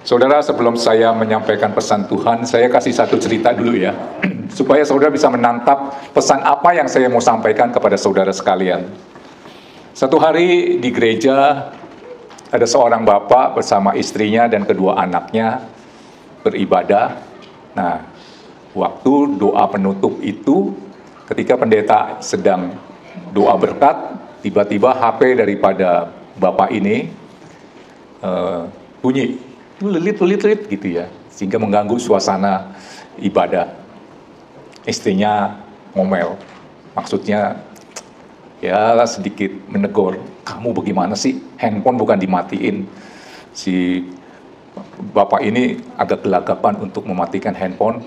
Saudara, sebelum saya menyampaikan pesan Tuhan, saya kasih satu cerita dulu ya, supaya saudara bisa menangkap pesan apa yang saya mau sampaikan kepada saudara sekalian. Satu hari di gereja, ada seorang bapak bersama istrinya dan kedua anaknya beribadah. Nah, waktu doa penutup itu, ketika pendeta sedang doa berkat, tiba-tiba HP daripada bapak ini bunyi, lelit gitu ya, sehingga mengganggu suasana ibadah. Istrinya ngomel, maksudnya ya sedikit menegur, kamu bagaimana sih, handphone bukan dimatiin. Si bapak ini agak gelagapan untuk mematikan handphone,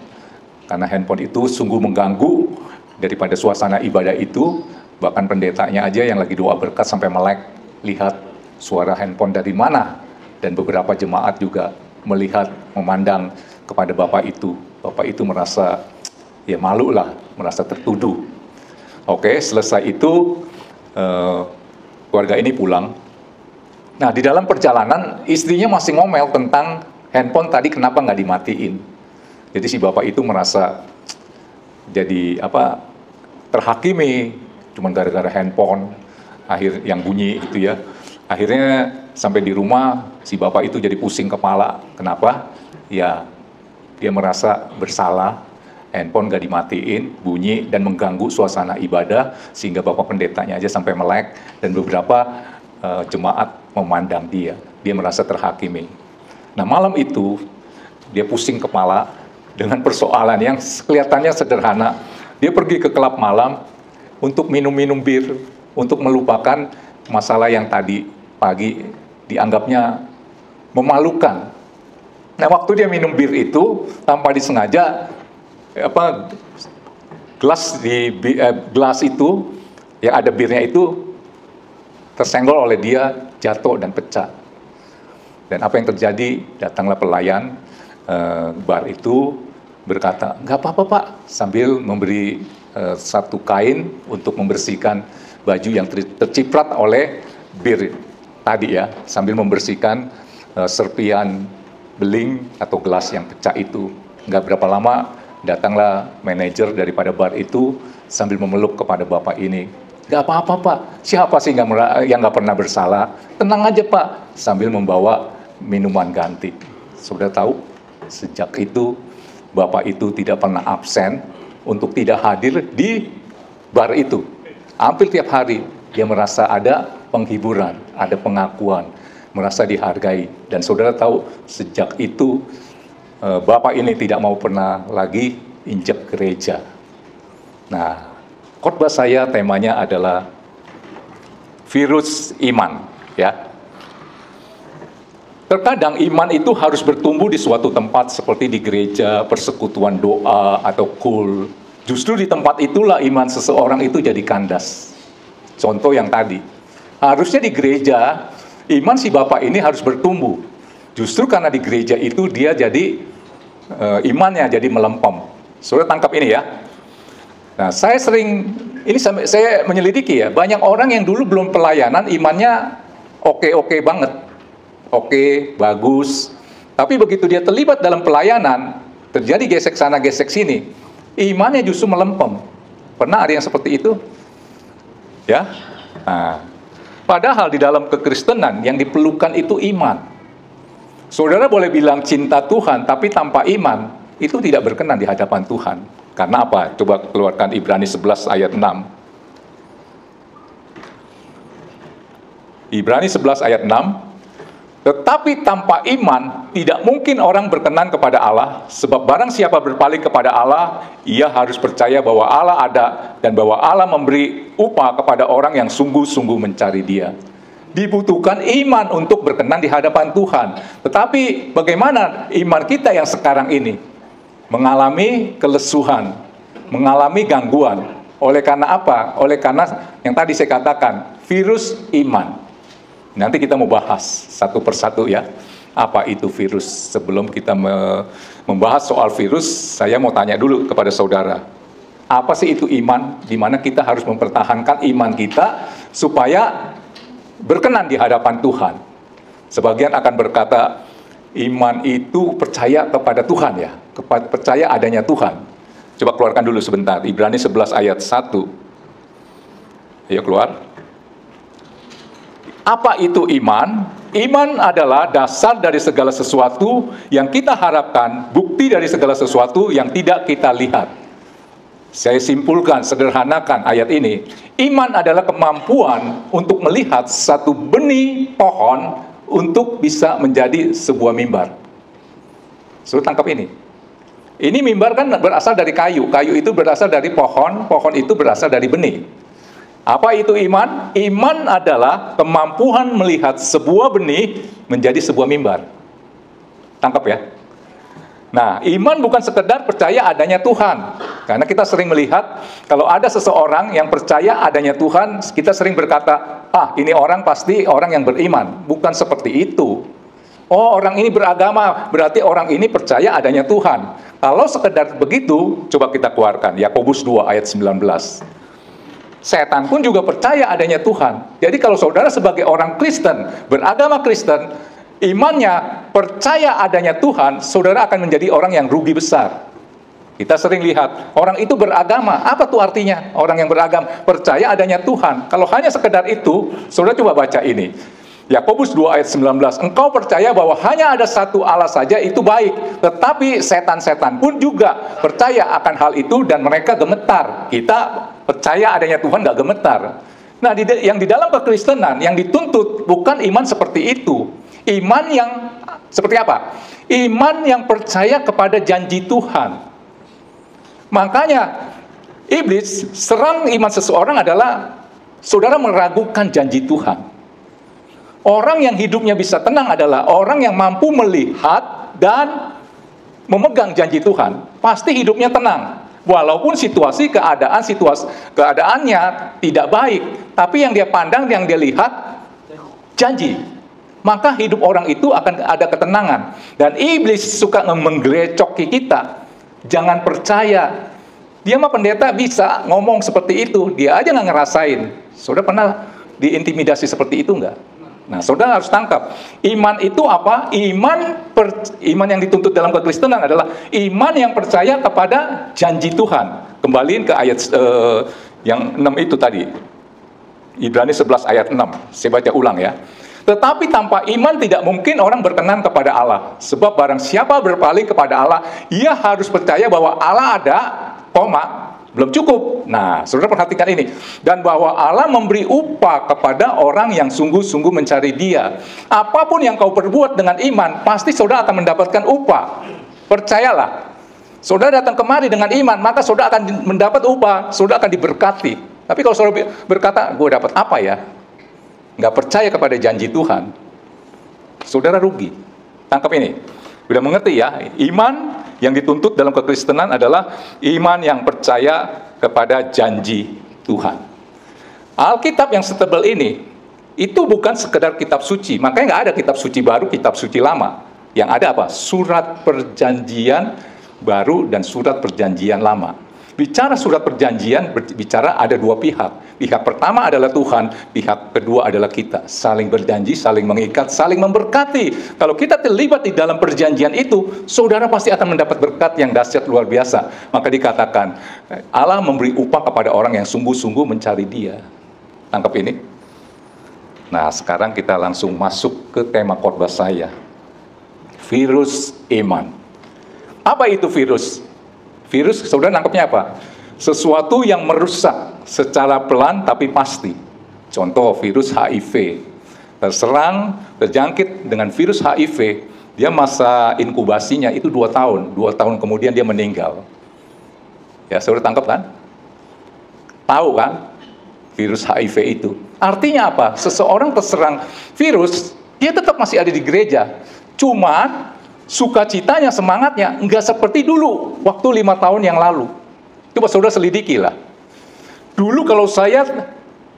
karena handphone itu sungguh mengganggu daripada suasana ibadah itu. Bahkan pendetanya aja yang lagi doa berkat sampai melek, lihat suara handphone dari mana. Dan beberapa jemaat juga melihat, memandang kepada bapak itu. Bapak itu merasa ya malu lah, merasa tertuduh. Oke, selesai itu keluarga ini pulang. Nah, di dalam perjalanan istrinya masih ngomel tentang handphone tadi kenapa nggak dimatiin. Jadi si bapak itu merasa jadi terhakimi, cuman gara-gara handphone akhir yang bunyi gitu ya. Akhirnya sampai di rumah si bapak itu jadi pusing kepala. Kenapa? Ya dia merasa bersalah, handphone gak dimatiin, bunyi dan mengganggu suasana ibadah, sehingga bapak pendetanya aja sampai melek dan beberapa jemaat memandang dia. Dia merasa terhakimi. Nah, malam itu dia pusing kepala dengan persoalan yang kelihatannya sederhana. Dia pergi ke klub malam untuk minum-minum bir, untuk melupakan masalah yang tadi pagi dianggapnya memalukan. Nah, waktu dia minum bir itu tanpa disengaja, gelas itu yang ada birnya itu tersenggol oleh dia, jatuh dan pecah. Dan apa yang terjadi? Datanglah pelayan bar itu berkata, nggak apa-apa pak, sambil memberi satu kain untuk membersihkan baju yang terciprat oleh bir tadi ya, sambil membersihkan serpian beling atau gelas yang pecah itu. Nggak berapa lama datanglah manajer daripada bar itu sambil memeluk kepada bapak ini. Nggak apa-apa pak, siapa sih yang nggak pernah bersalah? Tenang aja pak, sambil membawa minuman ganti. Sudah tahu, sejak itu bapak itu tidak pernah absen untuk tidak hadir di bar itu. Hampir tiap hari dia merasa ada penghiburan, ada pengakuan, merasa dihargai. Dan saudara tahu, sejak itu bapak ini tidak mau pernah lagi injak gereja. Nah, khotbah saya temanya adalah virus iman, ya. Terkadang iman itu harus bertumbuh di suatu tempat seperti di gereja, persekutuan doa, atau kul. Justru di tempat itulah iman seseorang itu jadi kandas. Contoh yang tadi, harusnya di gereja, iman si bapak ini harus bertumbuh. Justru karena di gereja itu dia jadi, imannya jadi melempem. Saudara tangkap ini ya. Nah, saya menyelidiki ya, banyak orang yang dulu belum pelayanan, imannya oke banget. Oke, bagus. Tapi begitu dia terlibat dalam pelayanan, terjadi gesek sana, gesek sini, imannya justru melempem. Pernah ada yang seperti itu? Ya. Nah, padahal di dalam kekristenan yang diperlukan itu iman. Saudara boleh bilang cinta Tuhan, tapi tanpa iman, itu tidak berkenan di hadapan Tuhan. Karena apa? Coba keluarkan Ibrani 11 ayat 6. Ibrani 11 ayat 6. Tetapi tanpa iman, tidak mungkin orang berkenan kepada Allah, sebab barang siapa berpaling kepada Allah, ia harus percaya bahwa Allah ada, dan bahwa Allah memberi upah kepada orang yang sungguh-sungguh mencari Dia. Dibutuhkan iman untuk berkenan di hadapan Tuhan. Tetapi bagaimana iman kita yang sekarang ini? Mengalami kelesuhan, mengalami gangguan. Oleh karena apa? Oleh karena yang tadi saya katakan, virus iman. Nanti kita mau bahas satu persatu ya, apa itu virus. Sebelum kita membahas soal virus, saya mau tanya dulu kepada saudara, apa sih itu iman? Di mana kita harus mempertahankan iman kita supaya berkenan di hadapan Tuhan. Sebagian akan berkata, Iman itu percaya kepada Tuhan ya, percaya adanya Tuhan. Coba keluarkan dulu sebentar, Ibrani 11 ayat 1. Ayo keluar. Apa itu iman? Iman adalah dasar dari segala sesuatu yang kita harapkan, bukti dari segala sesuatu yang tidak kita lihat. Saya simpulkan, sederhanakan ayat ini. Iman adalah kemampuan untuk melihat satu benih pohon untuk bisa menjadi sebuah mimbar. Suruh tangkap ini. Ini mimbar kan berasal dari kayu. Kayu itu berasal dari pohon. Pohon itu berasal dari benih. Apa itu iman? Iman adalah kemampuan melihat sebuah benih menjadi sebuah mimbar. Tangkap ya. Nah, iman bukan sekedar percaya adanya Tuhan. Karena kita sering melihat, kalau ada seseorang yang percaya adanya Tuhan, kita sering berkata, ini orang pasti orang yang beriman. Bukan seperti itu. Oh, orang ini beragama, berarti orang ini percaya adanya Tuhan. Kalau sekedar begitu, coba kita keluarkan. Yakobus 2 ayat 19. Setan pun juga percaya adanya Tuhan. Jadi kalau saudara sebagai orang Kristen, beragama Kristen, imannya percaya adanya Tuhan, saudara akan menjadi orang yang rugi besar. Kita sering lihat, orang itu beragama. Apa tuh artinya? Orang yang beragama, percaya adanya Tuhan. Kalau hanya sekedar itu, saudara coba baca ini. Yakobus 2 ayat 19, engkau percaya bahwa hanya ada satu Allah saja, itu baik. Tetapi setan-setan pun juga percaya akan hal itu dan mereka gemetar. Kita percaya adanya Tuhan gak gemetar. Nah, yang di dalam kekristenan, yang dituntut bukan iman seperti itu. Iman yang seperti apa? Iman yang percaya kepada janji Tuhan. Makanya iblis serang iman seseorang adalah saudara meragukan janji Tuhan. Orang yang hidupnya bisa tenang adalah orang yang mampu melihat dan memegang janji Tuhan. Pasti hidupnya tenang. Walaupun keadaannya tidak baik, tapi yang dia pandang, yang dia lihat janji. Maka hidup orang itu akan ada ketenangan. Dan iblis suka menggerecoki kita. Jangan percaya. Dia mah pendeta bisa ngomong seperti itu, dia aja nggak ngerasain. Saudara pernah diintimidasi seperti itu nggak? Nah, saudara harus tangkap. Iman itu apa? Iman yang dituntut dalam kekristenan adalah iman yang percaya kepada janji Tuhan. Kembaliin ke ayat yang 6 itu tadi. Ibrani 11 ayat 6. Saya baca ulang ya. Tetapi tanpa iman tidak mungkin orang berkenan kepada Allah. Sebab barang siapa berpaling kepada Allah, ia harus percaya bahwa Allah ada, belum cukup. Nah, saudara perhatikan ini. Dan bahwa Allah memberi upah kepada orang yang sungguh-sungguh mencari Dia. Apapun yang kau perbuat dengan iman, pasti saudara akan mendapatkan upah. Percayalah. Saudara datang kemari dengan iman, maka saudara akan mendapat upah. Saudara akan diberkati. Tapi kalau saudara berkata, gue dapat apa ya? Nggak percaya kepada janji Tuhan, saudara rugi. Tangkap ini. Sudah mengerti ya? Iman yang dituntut dalam kekristenan adalah iman yang percaya kepada janji Tuhan. Alkitab yang setebal ini, itu bukan sekedar kitab suci. Makanya nggak ada kitab suci baru, kitab suci lama. Yang ada apa? Surat perjanjian baru dan surat perjanjian lama. Bicara surat perjanjian, bicara ada dua pihak. Pihak pertama adalah Tuhan, pihak kedua adalah kita. Saling berjanji, saling mengikat, saling memberkati. Kalau kita terlibat di dalam perjanjian itu, saudara pasti akan mendapat berkat yang dahsyat luar biasa. Maka dikatakan, Allah memberi upah kepada orang yang sungguh-sungguh mencari Dia. Tangkap ini. Nah, sekarang kita langsung masuk ke tema khotbah saya. Virus iman. Apa itu virus? Virus, saudara nangkepnya apa? Sesuatu yang merusak secara pelan tapi pasti. Contoh, virus HIV. Terjangkit dengan virus HIV, dia masa inkubasinya itu 2 tahun. 2 tahun kemudian dia meninggal. Ya, saudara tangkap kan? Tahu kan? Virus HIV itu. Artinya apa? Seseorang terserang virus, dia tetap masih ada di gereja. Cuma sukacitanya, semangatnya enggak seperti dulu waktu 5 tahun yang lalu. Coba saudara selidiki lah. Dulu kalau saya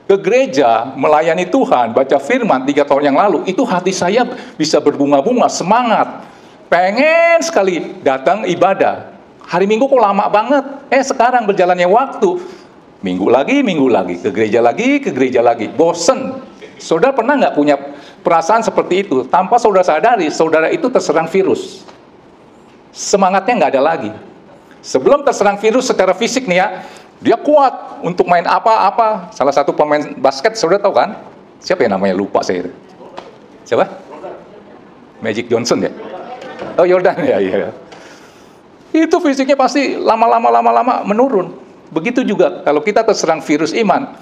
ke gereja melayani Tuhan, baca firman 3 tahun yang lalu, itu hati saya bisa berbunga-bunga, semangat, pengen sekali datang ibadah. Hari Minggu kok lama banget. Sekarang berjalannya waktu, minggu lagi, ke gereja lagi, bosen. Saudara pernah nggak punya perasaan seperti itu? Tanpa saudara sadari, saudara itu terserang virus. Semangatnya nggak ada lagi. Sebelum terserang virus secara fisik nih ya, dia kuat untuk main apa-apa. Salah satu pemain basket, saudara tahu kan? Siapa yang namanya? Lupa saya itu. Siapa? Magic Johnson ya? Oh, Jordan ya, iya. Itu fisiknya pasti lama-lama menurun. Begitu juga kalau kita terserang virus iman,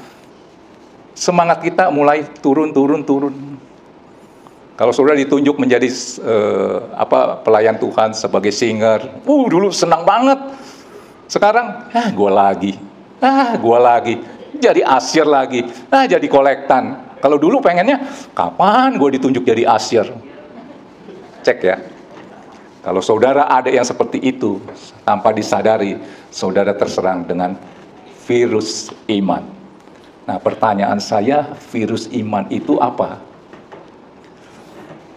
semangat kita mulai turun. Kalau saudara ditunjuk menjadi pelayan Tuhan sebagai singer, dulu senang banget. Sekarang, gue lagi, jadi asyir lagi, jadi kolektan. Kalau dulu pengennya, kapan gue ditunjuk jadi asyir? Cek ya. Kalau saudara ada yang seperti itu, tanpa disadari, saudara terserang dengan virus iman. Nah, pertanyaan saya, virus iman itu apa?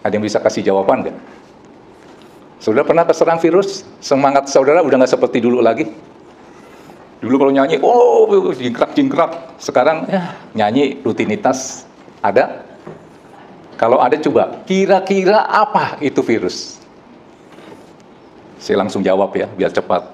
Ada yang bisa kasih jawaban nggak? Saudara pernah terserang virus? Semangat saudara udah nggak seperti dulu lagi? Dulu kalau nyanyi, jingkrak. Sekarang nyanyi rutinitas ada? Kalau ada coba, kira-kira apa itu virus? Saya langsung jawab ya, biar cepat.